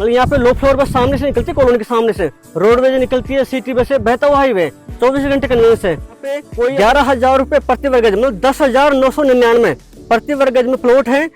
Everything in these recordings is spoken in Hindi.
मतलब यहाँ पे लो फ्लोर बस सामने से निकलती है, कॉलोनी के सामने से रोडवेज निकलती है, सिटी बस से बहता हुआ हाईवे 24 घंटे कन्वीनियंस है। पे कोई 11,000 रुपए प्रति वर्ग गज, मतलब 10,999 प्रति वर्ग गज में प्लॉट है।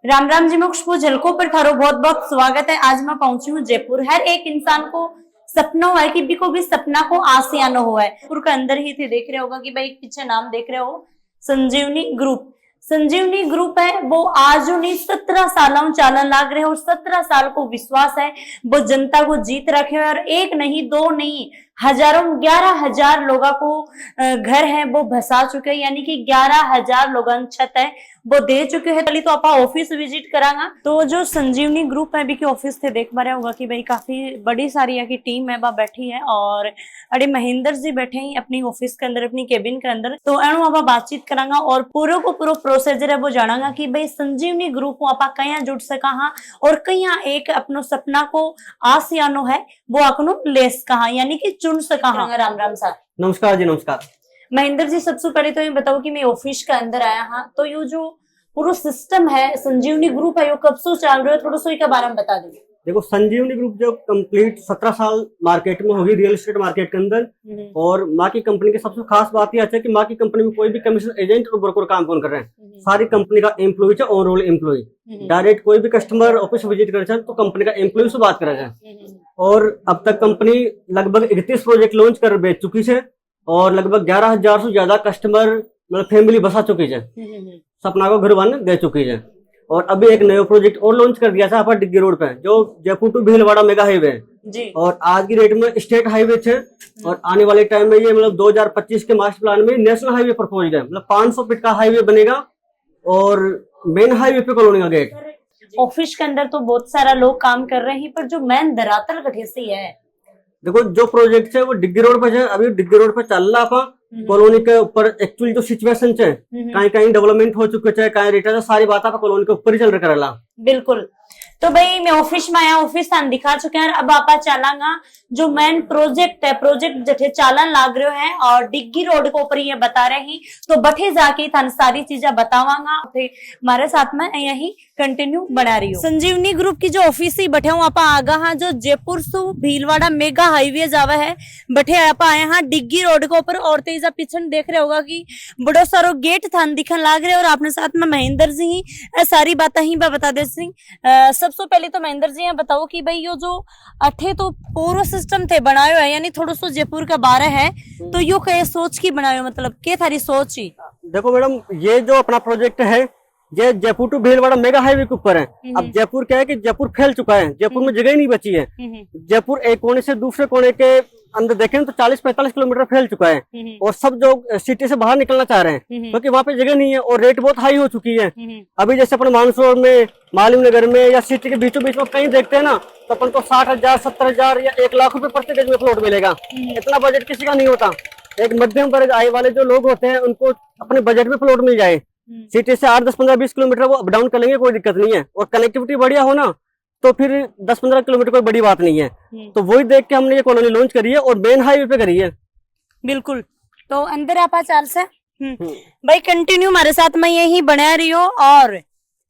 राम राम जी, मैं खुशबू झलको पर थारो बहुत बहुत स्वागत है। आज मैं पहुंची हूँ जयपुर। हर एक इंसान को सपना हुआ है कि भी को भी सपना को आसियानो हुआ है। जयपुर के अंदर ही थे, देख रहे होगा कि भाई पीछे नाम देख रहे हो, संजीवनी ग्रुप। संजीवनी ग्रुप है वो आज नहीं 17 सालों चालन लाग रहे हैं और 17 साल को विश्वास है वो जनता को जीत रखे और एक नहीं दो नहीं हजारों 11,000 लोगों को घर है वो बसा चुके हैं, यानी कि 11,000 लोगों छत है वो दे चुके हैं। पहले तो आप ऑफिस विजिट करांगा तो जो संजीवनी ग्रुप है भी ऑफिस थे देख पा रहे होगा कि भाई काफी बड़ी सारी यहाँ की टीम है वह बैठी है और अरे महेंद्र जी बैठे हैं अपनी ऑफिस के अंदर, अपनी केबिन के अंदर। तो एणु आप बातचीत करांगा और पूरा को पूरा प्रोसीजर है वो जानांगा कि भाई संजीवनी ग्रुप आप कहीं जुड़ सका हाँ और कहीं एक अपनो सपना को आसियानो है वो अपनो लेस कहा यानी कि चुन सका हाँ। राम राम सर। नमस्कार जी, नमस्कार। महेंद्र जी, सबसे पहले तो ये बताओ कि मैं ऑफिस के अंदर आया हाँ तो ये जो पूरा सिस्टम है संजीवनी ग्रुप है वो कब से चल रहा है, थोड़ा सा इसके बारे में बता दीजिए। देखो, संजीवनी ग्रुप जो कंप्लीट 17 साल मार्केट में होगी, रियल एस्टेट मार्केट के अंदर। और माँ की कंपनी की सबसे खास बात यह है कि माँ की कंपनी में कोई भी कमीशन एजेंट और ब्रोकर काम कौन कर रहे हैं, सारी कंपनी का एम्प्लॉय है, ऑन रोल एम्प्लॉय। डायरेक्ट कोई भी कस्टमर ऑफिस विजिट करे तो कंपनी का एम्प्लॉय से बात करे जाए। और अब तक कंपनी लगभग 31 प्रोजेक्ट लॉन्च कर बेच चुकी है और लगभग 11,000 से ज्यादा कस्टमर मतलब फैमिली बसा चुकी है, सपना को घर बन दे चुकी है। और अभी एक नया प्रोजेक्ट और लॉन्च कर दिया था अपन डिग्गी रोड पे, जो Jaipur to Bhilwara mega highway है और आज की डेट में स्टेट हाईवे है और आने वाले टाइम में ये मतलब 2025 के मास्टर प्लान में नेशनल हाईवे प्रपोज है। मतलब 500 फीट का हाईवे बनेगा और मेन हाईवे पे कॉलोनी का गेट। ऑफिस के अंदर तो बहुत सारा लोग काम कर रहे हैं पर जो मेन धरातल कठेसी है, देखो जो प्रोजेक्ट है वो डिग्गी रोड पे है, अभी डिग्गी रोड पे चल रहा था। कॉलोनी के ऊपर एक्चुअली जो सिचुएशन है, कहीं कहीं डेवलपमेंट हो चुके हैं, कहीं रिटर्न, सारी बात आप कॉलोनी के ऊपर ही चल रहा है। बिल्कुल। तो भाई मैं ऑफिस में आया, ऑफिस थान दिखा चुके हैं, अब आप चलांगा जो मेन प्रोजेक्ट है, प्रोजेक्ट जठे चालन लाग रहे हैं और डिग्गी रोड के ऊपर ये बता रहे हैं तो बठे जाके थान सारी चीजें बतावांगा। हमारे साथ में यही कंटिन्यू बना रही हो। संजीवनी ग्रुप की जो ऑफिस ही बैठे हूँ आप आगा हाँ जो जयपुर से भीलवाड़ा मेगा हाईवे जावा है बैठे आप आए हाँ डिग्गी रोड के ऊपर और तेजा पीछे देख रहे होगा कि बड़ो सारो गेट थान दिखन लाग रहे और आपने साथ में महेंद्र जी ही सारी बातें ही बता दे सिंह। सबसे पहले तो महेंद्र जी बताओ कि भाई यो जो अठे तो पूरा सिस्टम थे बनायो है यानी थोड़ा सो जयपुर का बारे है तो यो कहे सोच की बनायो, मतलब के थारी सोच ही? देखो मैडम, ये जो अपना प्रोजेक्ट है ये Jaipur to Bhilwara mega highway के ऊपर है। अब जयपुर क्या है कि जयपुर फैल चुका है, जयपुर में जगह ही नहीं बची है। जयपुर एक कोने से दूसरे कोने के अंदर देखें तो 40-45 किलोमीटर फैल चुका है और सब जो सिटी से बाहर निकलना चाह रहे हैं क्योंकि वहाँ पे जगह नहीं है और रेट बहुत हाई हो चुकी है। अभी जैसे अपन मानसरोवर में, मालवीय नगर में या सिटी के बीचों बीच में कहीं देखते हैं ना तो अपन को 60,000, 70,000 या 1 लाख रुपए प्रति गज में प्लॉट मिलेगा। इतना बजट किसी का नहीं होता। एक मध्यम वर्ग आय वाले जो लोग होते हैं उनको अपने बजट में प्लॉट मिल जाए, सिटी से 8, 10, 15, 20 किलोमीटर वो अप डाउन कर लेंगे, कोई दिक्कत नहीं है। और कनेक्टिविटी बढ़िया हो ना तो फिर 10-15 किलोमीटर कोई बड़ी बात नहीं है। तो वही देख के हमने ये कॉलोनी लॉन्च करी है और मेन हाईवे पे करी है। बिल्कुल। तो अंदर आप चाल से भाई कंटिन्यू हमारे साथ में यही बना रही हो। और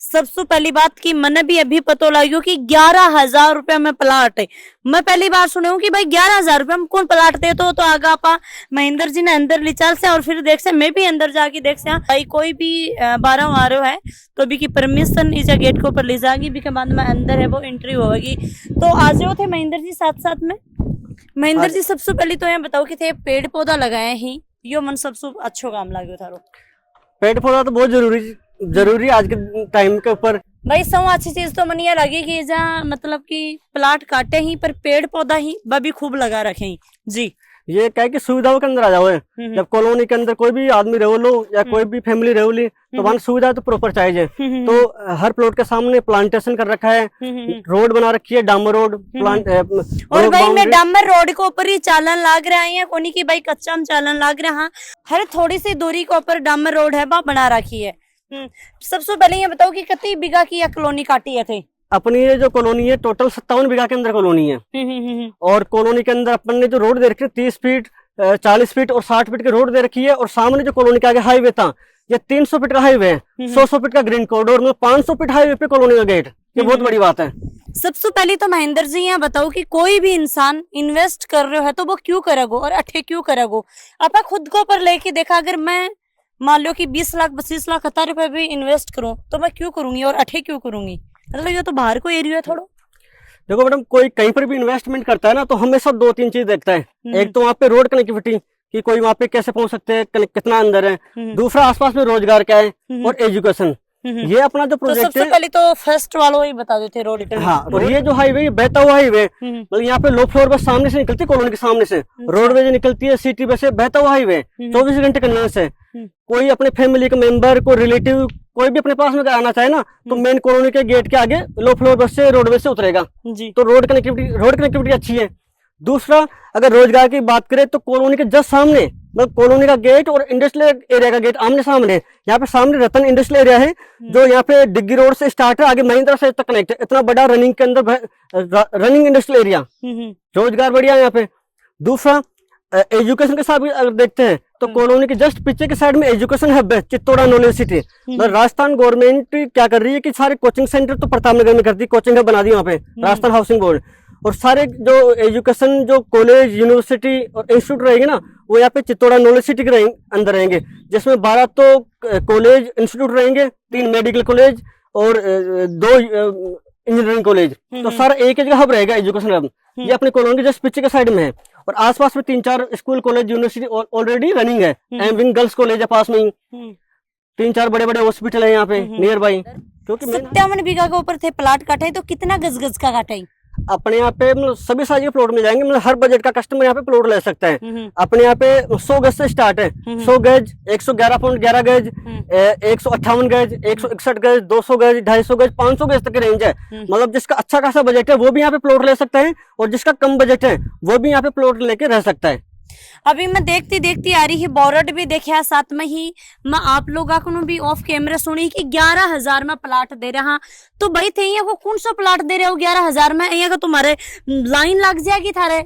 सबसे पहली बात की मैंने भी अभी पता लगी कि 11,000 रुपया में प्लाट है। मैं पहली बार सुने हूँ कि भाई 11,000 रुपया में कौन प्लाट दे तो आगा आपा महेंद्र जी ने अंदर ले चल से और फिर देख से मैं भी अंदर जाके देख से भाई कोई भी 12 आ रहा है तो भी की परमिशन इस गेट के ऊपर ले जाएगी भी के बाद में अंदर है वो एंट्री होगी। तो आज जो थे महेंद्र जी साथ साथ में। महेंद्र जी सबसे पहले तो ये बताओ कि थे पेड़ पौधा लगाए ही यो मन सबसे अच्छो काम लगे थारो? पेड़ पौधा तो बहुत जरूरी आज के टाइम के ऊपर। भाई सब अच्छी चीज तो मन ये लगी कि जहाँ मतलब कि प्लाट काटे ही पर पेड़ पौधा ही भी खूब लगा रखे ही जी। ये क्या है कि सुविधाओं के अंदर आ जाओ। जब कॉलोनी के अंदर कोई भी आदमी रहो लो या कोई भी फैमिली रहो ली तो वहाँ सुविधा तो प्रॉपर चाहिए। तो हर प्लॉट के सामने प्लांटेशन कर रखा है, रोड बना रखी है, डामर रोड प्लांट। और भाई मैं डामर रोड के ऊपर ही चालन लाग रहा है कोनी की भाई कच्चा में चालन लाग रहा, हर थोड़ी सी दूरी के ऊपर डामर रोड है वह बना रखी है। सबसे पहले ये बताओ कि कितनी बीघा की यह कॉलोनी काटी है थे? अपनी ये जो कॉलोनी है टोटल 57 बीघा के अंदर कॉलोनी है और कॉलोनी के अंदर अपन ने जो रोड दे रखी है 30 फीट 40 फीट और 60 फीट की रोड दे रखी है और सामने जो कॉलोनी के आगे हाईवे था ये 300 फीट का हाईवे है, 100 फीट का ग्रीन कॉरिडोर में 500 फीट हाईवे पे कॉलोनी का गेट, ये बहुत बड़ी बात है। सबसे पहले तो महेंद्र जी यहाँ बताओ कि कोई भी इंसान इन्वेस्ट कर रहे है तो वो क्यों करेगो और अठे क्यों करेगो। आप खुद को पर लेके देखा, अगर मैं मान लो कि 20 लाख 25 लाख 70 रुपए भी इन्वेस्ट करूं तो मैं क्यों करूंगी और अठे क्यों करूंगी। मतलब ये तो बाहर को एरिया है थोड़ा। देखो मैडम, कोई कहीं पर भी इन्वेस्टमेंट करता है ना तो हमेशा 2-3 चीज देखता है। एक तो वहाँ पे रोड कनेक्टिविटी कि कोई वहाँ पे कैसे पहुंच सकते हैं, कितना अंदर है। दूसरा आसपास में रोजगार क्या है, और एजुकेशन। ये अपना जो तो प्रोजेक्ट सबसे है, पहले तो फर्स्ट वालों ही बता देते रोड। हाँ, और ये जो हाईवे बहता हुआ हाईवे, मतलब यहाँ पे लो फ्लोर बस सामने से निकलती है, कॉलोनी के सामने से रोडवेज निकलती है, सिटी बस से बहता हुआ हाईवे 24 घंटे कन्वीनियंस है। कोई अपने फैमिली का मेंबर, कोई रिलेटिव, कोई भी अपने पास में आना चाहे ना तो मेन कॉलोनी के गेट के आगे लो फ्लोर बस से रोडवेज से उतरेगा जी। तो रोड कनेक्टिविटी अच्छी है। दूसरा, अगर रोजगार की बात करें तो कॉलोनी के जस्ट सामने, मतलब कॉलोनी का गेट और इंडस्ट्रियल एरिया का गेट आमने सामने। यहाँ पे सामने रतन इंडस्ट्रियल एरिया है जो यहाँ पे डिग्गी रोड से स्टार्ट है, आगे महिंद्रा से तक कनेक्ट है। इतना बड़ा रनिंग के अंदर रनिंग इंडस्ट्रियल एरिया, रोजगार बढ़िया है यहाँ पे। दूसरा, एजुकेशन के साथ भी अगर देखते हैं तो कॉलोनी के जस्ट पीछे के साइड में एजुकेशन हब है, चित्तौड़ा नॉलेज सिटी। मतलब राजस्थान गवर्नमेंट क्या कर रही है कि सारे कोचिंग सेंटर तो प्रतापनगर में कर दी, कोचिंग हब बना दी वहाँ पे राजस्थान हाउसिंग बोर्ड। और सारे जो एजुकेशन, जो कॉलेज, यूनिवर्सिटी और इंस्टीट्यूट रहेंगे ना, वो यहाँ पे चित्तौड़ा नॉलेज सिटी के अंदर रहेंगे, जिसमें 12 तो कॉलेज इंस्टीट्यूट रहेंगे, 3 मेडिकल कॉलेज और 2 इंजीनियरिंग कॉलेज। तो सारा एक जगह हब रहेगा, एजुकेशन हब। ये अपने कॉलोनी के जस्ट पीछे के साइड में है। और आसपास में 3-4 school, college, university already running है। एमविंग गर्ल्स कॉलेज है पास में ही, 3-4 बड़े बड़े हॉस्पिटल है यहाँ पे नियर बाई। क्योंकि 57 बीघा के ऊपर थे प्लाट काटे, तो कितना गज का काटा? अपने यहाँ पे मतलब सभी साइज के प्लॉट मिल जाएंगे, मतलब हर बजट का कस्टमर यहाँ पे प्लॉट ले सकता है। अपने यहाँ पे 100 गज से स्टार्ट है, 100 गज, 111.11 गज, 158 गज, 161 गज, 200 गज, 250 गज, 500 गज तक की रेंज है। मतलब जिसका अच्छा खासा बजट है वो भी यहाँ पे प्लॉट ले सकता है, और जिसका कम बजट है वो भी यहाँ पे प्लॉट लेके रह सकता है। अभी मैं देखती आ रही है बोर्ड भी देखा, साथ में ही मैं आप लोग भी ऑफ कैमरा सुनी कि 11,000 में प्लाट दे रहा। तो भाई थे को कौन सा प्लाट दे रहे हो 11,000 में? यहाँ का तुम्हारे लाइन लग जाएगी थारे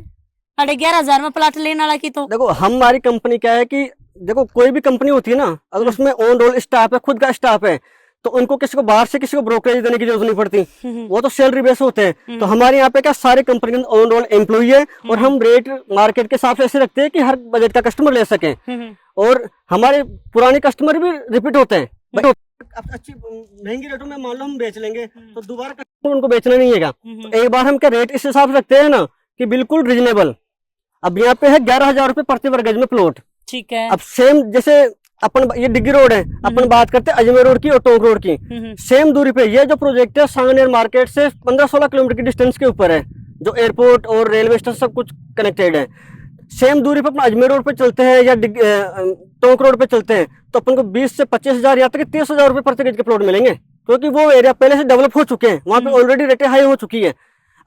11,000 में प्लाट लेने वाला की। तो देखो, हमारी कंपनी क्या है कि देखो, कोई भी कंपनी होती है ना, अगर उसमें ऑन रोल स्टाफ है, खुद का स्टाफ है, तो उनको किसी को बाहर से किसी को ब्रोकरेज देने की जरूरत नहीं पड़ती, वो तो सैलरी बेस होते हैं। तो हमारे यहाँ पे क्या सारे कंपनी के ऑन रोल एम्प्लॉई है, और हम रेट मार्केट के हिसाब से ऐसे रखते हैं कि हर बजट का कस्टमर ले सके, और हमारे पुराने कस्टमर भी रिपीट होते हैं। अच्छी महंगी रेटों में मान लो हम बेच लेंगे तो दोबारा कस्टमर उनको बेचना नहीं है। तो एक बार हम क्या रेट इस हिसाब से रखते हैं ना कि बिल्कुल रिजनेबल। अब यहाँ पे है 11,000 रुपए प्रति वर्ग गज में प्लॉट, ठीक है। अब सेम जैसे अपन, ये डिग्गी रोड है, अपन बात करते हैं अजमेर रोड की और टोंक रोड की, सेम दूरी पे ये जो प्रोजेक्ट है सांगनेर मार्केट से 15-16 किलोमीटर की डिस्टेंस के ऊपर है, जो एयरपोर्ट और रेलवे स्टेशन सब कुछ कनेक्टेड है। सेम दूरी पे अपन अजमेर रोड पे चलते हैं या टोंक रोड पे चलते हैं तो अपन को 20 से 25,000 या तक 30,000 रुपए प्रति गज के प्लॉट मिलेंगे, क्योंकि वो एरिया पहले से डेवलप हो चुके हैं, वहां पे ऑलरेडी रेटें हाई हो चुकी है।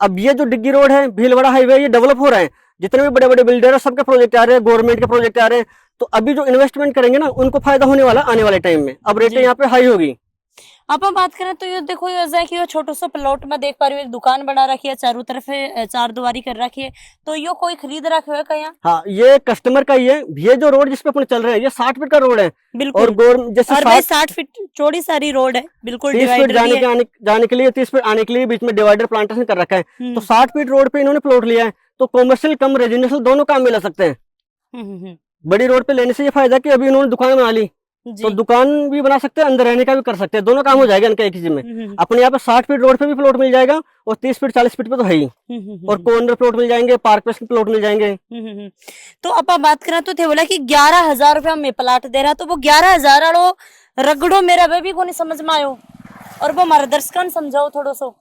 अब ये जो डिग्गी रोड है, भीलवाड़ा हाईवे, ये डेवलप हो रहा है, जितने भी बड़े बड़े बिल्डर है सबके प्रोजेक्ट आ रहे हैं, गवर्नमेंट के प्रोजेक्ट आ रहे हैं। तो अभी जो इन्वेस्टमेंट करेंगे ना उनको फायदा होने वाला आने वाले टाइम में। अब रेटें यहाँ पे हाई होगी। अब हम बात करें तो ये देखो, ये कि छोटा सा प्लॉट में देख पा रही हूँ, एक दुकान बना रखी है, चारों तरफ 4 दीवारी कर रखी है, तो ये कोई खरीद रखे है क्या? हाँ, ये कस्टमर का ही है। ये जो रोड जिसपे अपन चल रहे हैं ये 60 फीट का रोड है, बिल्कुल। और जैसे 60 फीट चौड़ी सारी रोड है, बिल्कुल। 30 फीट जाने के लिए 30 फीट आने के लिए बीच में डिवाइडर प्लांटेशन कर रखा है। तो 60 फीट रोड पे इन्होंने प्लॉट लिया है, तो कॉमर्शियल कम रेजिडेंशियल दोनों काम मिला सकते हैं। बड़ी रोड पे लेने से ये फायदा कि अभी इन्होंने दुकान बना ली, तो दुकान भी बना सकते हैं, अंदर रहने का भी कर सकते हैं, दोनों काम हो जाएगा इनका एक ही में। अपने यहाँ पे 60 फीट रोड पे भी प्लॉट मिल जाएगा, और 30 फीट 40 फीट पे तो है ही, और कॉर्नर प्लॉट मिल जाएंगे, पार्क प्लेस के प्लॉट मिल जाएंगे। तो अब आप बात करें तो थे बोला कि 11,000 रुपया में प्लाट दे रहा, तो वो 11,000 वालों रगड़ो मेरा वे भी को नहीं समझ में आयो, और वो हमारे दर्शकों समझाओ थोड़ा सो।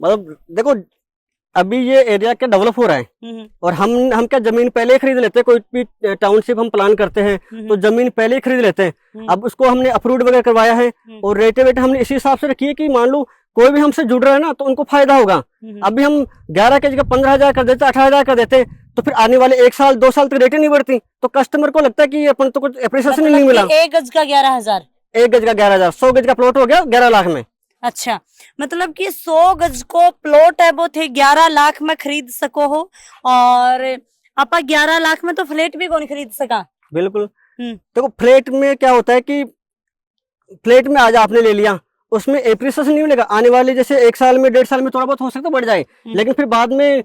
मतलब देखो, अभी ये एरिया क्या डेवलप हो रहा है, और हम क्या जमीन पहले ही खरीद लेते हैं। कोई भी टाउनशिप हम प्लान करते हैं तो जमीन पहले ही खरीद लेते हैं। अब उसको हमने अप्रूव्ड वगैरह करवाया है, और रेट हमने इसी हिसाब से रखी है कि मान लो कोई भी हमसे जुड़ रहा है ना तो उनको फायदा होगा। अभी हम 11 के जगह 15,000 कर देते, 18,000 कर देते, तो फिर आने वाले 1 साल 2 साल तक रेटें नहीं बढ़ती, तो कस्टमर को लगता है कि अपन तो कुछ एप्रिसिएशन नहीं मिला। 1 गज का 11,000, 1 गज का 11,000, 100 गज का प्लॉट हो गया 11 लाख में। अच्छा, मतलब कि 100 गज को प्लॉट है वो थे 11 लाख में खरीद सको हो, और आप 11 लाख में तो फ्लैट भी कौन खरीद सका। बिल्कुल। देखो, फ्लैट में क्या होता है कि फ्लैट में आज आपने ले लिया, उसमें एप्रिसिएशन नहीं मिलेगा। आने वाले जैसे 1 साल में 1.5 साल में थोड़ा बहुत हो सकता है बढ़ जाए, लेकिन फिर बाद में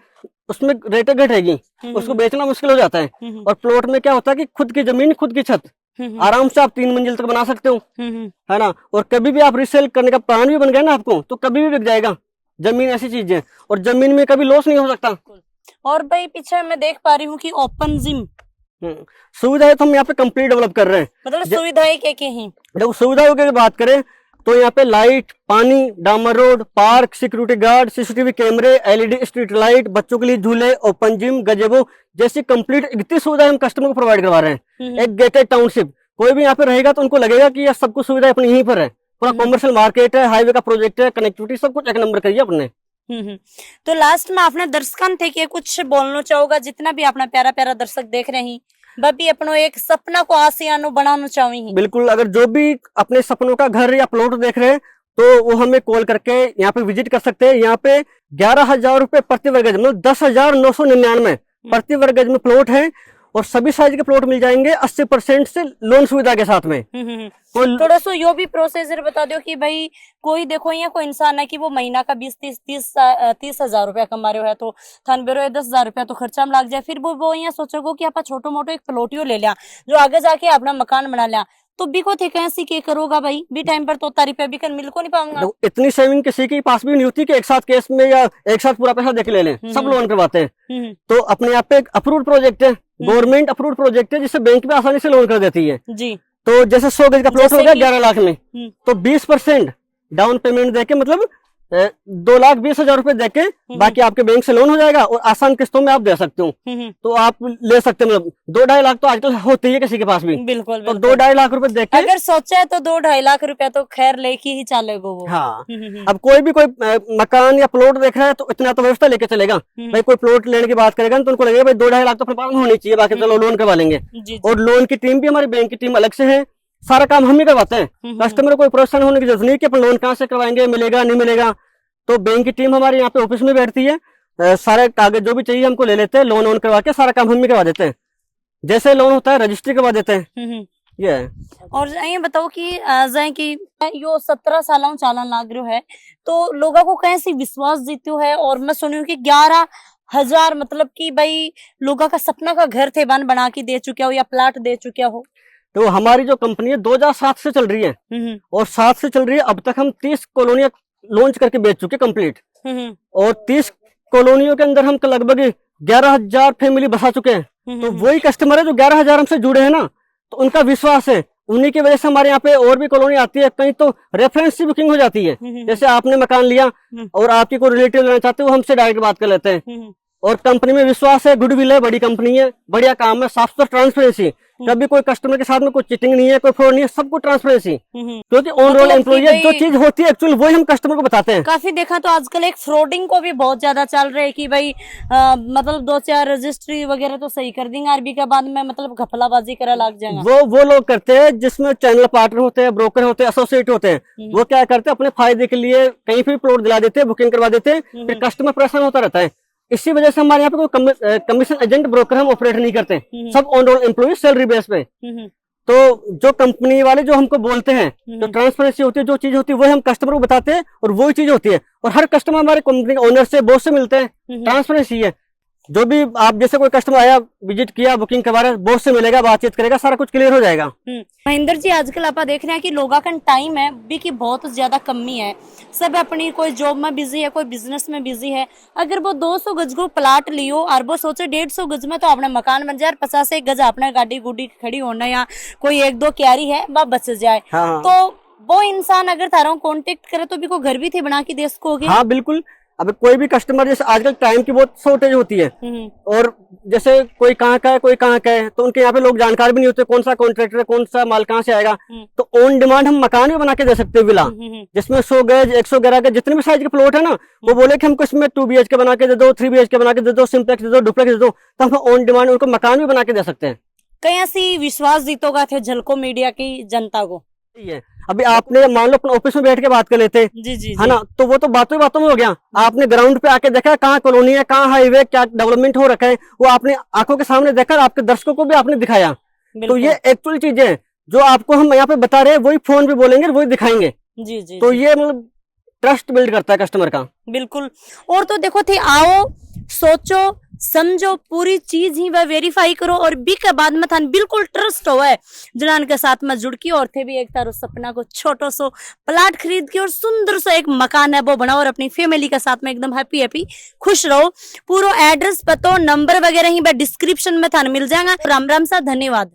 उसमें रेट घटेगी, उसको बेचना मुश्किल हो जाता है। और प्लॉट में क्या होता है कि खुद की जमीन खुद की छत, आराम से आप 3 मंजिल तक बना सकते हो, है ना। और कभी भी आप रीसेल करने का प्लान भी बन गया ना आपको, तो कभी भी बिक जाएगा। जमीन ऐसी चीज है, और जमीन में कभी लॉस नहीं हो सकता। और भाई पीछे मैं देख पा रही हूँ कि ओपन जिम सुविधाएं तो हम यहाँ पे कंप्लीट डेवलप कर रहे हैं। मतलब सुविधाएं क्या क्या हैं? देखो सुविधाओं की बात करें तो यहाँ पे लाइट, पानी, डामर road, park, security guard, CCTV कैमरे, एलईडी स्ट्रीट लाइट, बच्चों के लिए झूले, ओपन जिम, गजेबो जैसी कंप्लीट इतनी सुविधाएं हम कस्टमर को प्रोवाइड करवा रहे हैं। एक गेटेड टाउनशिप, कोई भी यहाँ पे रहेगा तो उनको लगेगा कि यह सब कुछ सुविधा अपनी यहीं पर है। पूरा कॉमर्शियल मार्केट है, हाईवे का प्रोजेक्ट है, कनेक्टिविटी सब कुछ एक नंबर करिए अपने। तो लास्ट में आपने दर्शकन थे कि कुछ बोलना चाहोगा, जितना भी अपना प्यारा प्यारा दर्शक देख रहे हैं, बबी अपनो एक सपना को आसियानो बनाना चाहेंगे। बिल्कुल, अगर जो भी अपने सपनों का घर या प्लॉट देख रहे हैं तो वो हमें कॉल करके यहाँ पे विजिट कर सकते हैं। यहाँ पे 11,000 रुपए प्रति वर्ग गज, मतलब 10,999 प्रति वर्ग गज में प्लॉट है, और सभी साइज के प्लॉट मिल जाएंगे 80% से लोन सुविधा के साथ में। थोड़ा सा यो भी प्रोसीजर बता दो कि भाई कोई देखो यहाँ कोई इंसान है कि वो महीना का 20-30 हजार रुपया कमा रहे हो, तो थान बेरो 10,000 रुपया तो खर्चा में लग जाए, फिर वो यहाँ सोचोगे कि आप छोटो मोटो एक प्लॉटियो ले लिया जो आगे जाके अपना मकान बना लिया, तो भी को थे कैसी के करोगा भाई, भी टाइम पर तो रुपया भी मिल को नहीं पाऊंगा। इतनी सेविंग किसी के पास भी नहीं होती कि एक साथ केस में या एक साथ पूरा पैसा देख ले लें, सब लोन करवाते हैं। तो अपने आप पे एक अप्रूव्ड प्रोजेक्ट है, गवर्नमेंट अप्रूव्ड प्रोजेक्ट है, जिससे बैंक भी आसानी से लोन कर देती है जी। तो जैसे 100 गज का प्लॉट हो गया 11 लाख में, तो 20% डाउन पेमेंट देके, मतलब 2,20,000 रुपए देके बाकी आपके बैंक से लोन हो जाएगा, और आसान किस्तों में आप दे सकते हो। तो आप ले सकते हैं, मतलब 2-2.5 लाख तो आजकल होती है किसी के पास भी। बिल्कुल, तो 2-2.5 लाख रुपए देके अगर सोचा है तो 2-2.5 लाख रुपया तो खैर लेके ही चलेगा वो। हाँ, अब कोई भी कोई मकान या प्लॉट देख रहा है तो इतना तो व्यवस्था लेके चलेगा। भाई कोई प्लॉट लेने की बात करेगा तो उनको लगेगा भाई 2-2.5 लाख तो अपने पास होनी चाहिए, बाकी चलो लोन करवा लेंगे। और लोन की टीम भी हमारी बैंक की टीम अलग से है, सारा काम हम ही करवाते हैं। कस्टमर को कोई परेशान होने की जरूरत नहीं कि अपन लोन कहाँ से करवाएंगे, मिलेगा नहीं मिलेगा। तो बैंक की टीम हमारे यहाँ पे ऑफिस में बैठती है, सारे कागज जो भी चाहिए हमको ले लेते हैं, लोन करवा के सारा काम हम ही करवा देते हैं। जैसे लोन होता है रजिस्ट्री करवा देते हैं, ये है। और ये बताओ कि कि यो 17 सालों चालन लाग रहा है, तो लोगों को कैसे विश्वास जीत्यो है। और मैं सुनी हूँ कि 11,000 मतलब कि भाई लोगों का सपना का घर थे बना के दे चुके हो या प्लाट दे चुके हो। तो हमारी जो कंपनी है 2007 से चल रही है, और 7 से चल रही है। अब तक हम 30 कॉलोनियां लॉन्च करके बेच चुके कंप्लीट, और 30 कॉलोनियों के अंदर हम लगभग 11,000 फैमिली बसा चुके हैं। तो वही कस्टमर है जो 11,000 हमसे जुड़े हैं ना, तो उनका विश्वास है, उन्हीं की वजह से हमारे यहाँ पे और भी कॉलोनी आती है। कहीं तो रेफरेंस की बुकिंग हो जाती है, जैसे आपने मकान लिया और आपकी कोई रिलेटिव लेना चाहते हो, हमसे डायरेक्ट बात कर लेते हैं। और कंपनी में विश्वास है, गुडविल है, बड़ी कंपनी है, बढ़िया काम है, साफ सुथरा, ट्रांसपेरेंसी। कभी कोई कस्टमर के साथ में कोई चीटिंग नहीं है, कोई फ्रॉड नहीं है, सब कुछ ट्रांसपेरेंसी। क्योंकि ऑन रोल एम्प्लॉई जो चीज होती है एक्चुअली वही हम कस्टमर को बताते हैं। काफी देखा तो आजकल एक फ्रॉडिंग को भी बहुत ज्यादा चल रहा है कि भाई मतलब 2-4 रजिस्ट्री वगैरह तो सही कर देंगे, आरबी के बाद में मतलब घपलाबाजी करा लग जाएगा। वो लोग करते हैं जिसमें चैनल पार्टनर होते हैं, ब्रोकर होते हैं, एसोसिएट होते हैं। वो क्या करते हैं, अपने फायदे के लिए कहीं भी प्लॉट दिला देते हैं, बुकिंग करवा देते हैं, फिर कस्टमर परेशान होता रहता है। इसी वजह से हमारे यहाँ पे कोई कमीशन एजेंट ब्रोकर हम ऑपरेट नहीं करते, सब on roll employ salary base पे। तो जो कंपनी वाले जो हमको बोलते हैं, जो ट्रांसपेरेंसी होती है, जो चीज होती है, वो हम कस्टमर को बताते हैं, और वही चीज होती है। और हर कस्टमर हमारे कंपनी के ओनर से, बॉस से मिलते हैं, ट्रांसपेरेंसी है। जो भी आप जैसे कोई कस्टमर आया, विजिट किया, बुकिंग करवा रहा है, बॉस से मिलेगा, बातचीत करेगा, सारा कुछ क्लियर हो जाएगा। महेंद्र जी, आजकल आप देख रहे हैं कि लोगों का टाइम है भी की बहुत ज्यादा कमी है। सब अपनी कोई जॉब में बिजी है, कोई बिजनेस में बिजी है। अगर वो 200 गज को प्लाट लियो और वो सोचे 150 गज में तो अपना मकान बन जाए, 50 गज अपना गाड़ी गुडी खड़ी होना या कोई 1-2 क्यारी है वह बच जाए। हाँ। तो वो इंसान अगर तारा कॉन्टेक्ट करे तो भी को घर भी थे बना के दे सकोगे। हाँ बिल्कुल। अब कोई भी कस्टमर, जैसे आजकल टाइम की बहुत शॉर्टेज होती है, और जैसे कोई कहाँ का है, कोई कहाँ का है, तो उनके यहाँ पे लोग जानकार भी नहीं होते कौन सा कॉन्ट्रैक्टर है, कौन सा माल कहाँ से आएगा। तो ऑन डिमांड हम मकान भी बना के दे सकते हैं, विला, जिसमें 100 गज 111 गज जितने भी साइज के प्लॉट है ना, वो बोले कि हमको इसमें 2 BHK बना के दे दो, 3 BHK बना के दे दो, सिंप्लेक्स दे दो, डुप्लेक्स दे दो, तो हम ऑन डिमांड उनको मकान भी बना के दे सकते हैं। कहीं ऐसी विश्वास जीतोगा थे झलको मीडिया की जनता को। अभी आपने मान लो अपने ऑफिस में बैठ के बात कर लेते हैं, जी है ना, तो वो तो बातों बातों में हो गया। आपने ग्राउंड पे आके देखा कहाँ कॉलोनी है, कहाँ हाईवे, क्या डेवलपमेंट हो रखा है, वो आपने आंखों के सामने देखा, आपके दर्शकों को भी आपने दिखाया। तो ये एक्चुअल चीजें हैं। जो आपको हम यहाँ पे बता रहे हैं वही फोन पे बोलेंगे, वही दिखाएंगे। जी जी तो ये मतलब ट्रस्ट बिल्ड करता है कस्टमर का। बिल्कुल। और तो देखो थे, आओ सोचो समझो पूरी चीज ही वह वेरीफाई करो और बी के बाद में थान बिल्कुल ट्रस्ट हो है जनान के साथ में जुड़ की और थे भी एक तारो सपना को छोटो सो प्लाट खरीद के और सुंदर सा एक मकान है वो बनाओ और अपनी फैमिली के साथ में एकदम हैप्पी हैप्पी खुश रहो। पूरा एड्रेस पतो नंबर वगैरह ही डिस्क्रिप्शन में थान मिल जाएगा। राम राम सा, धन्यवाद।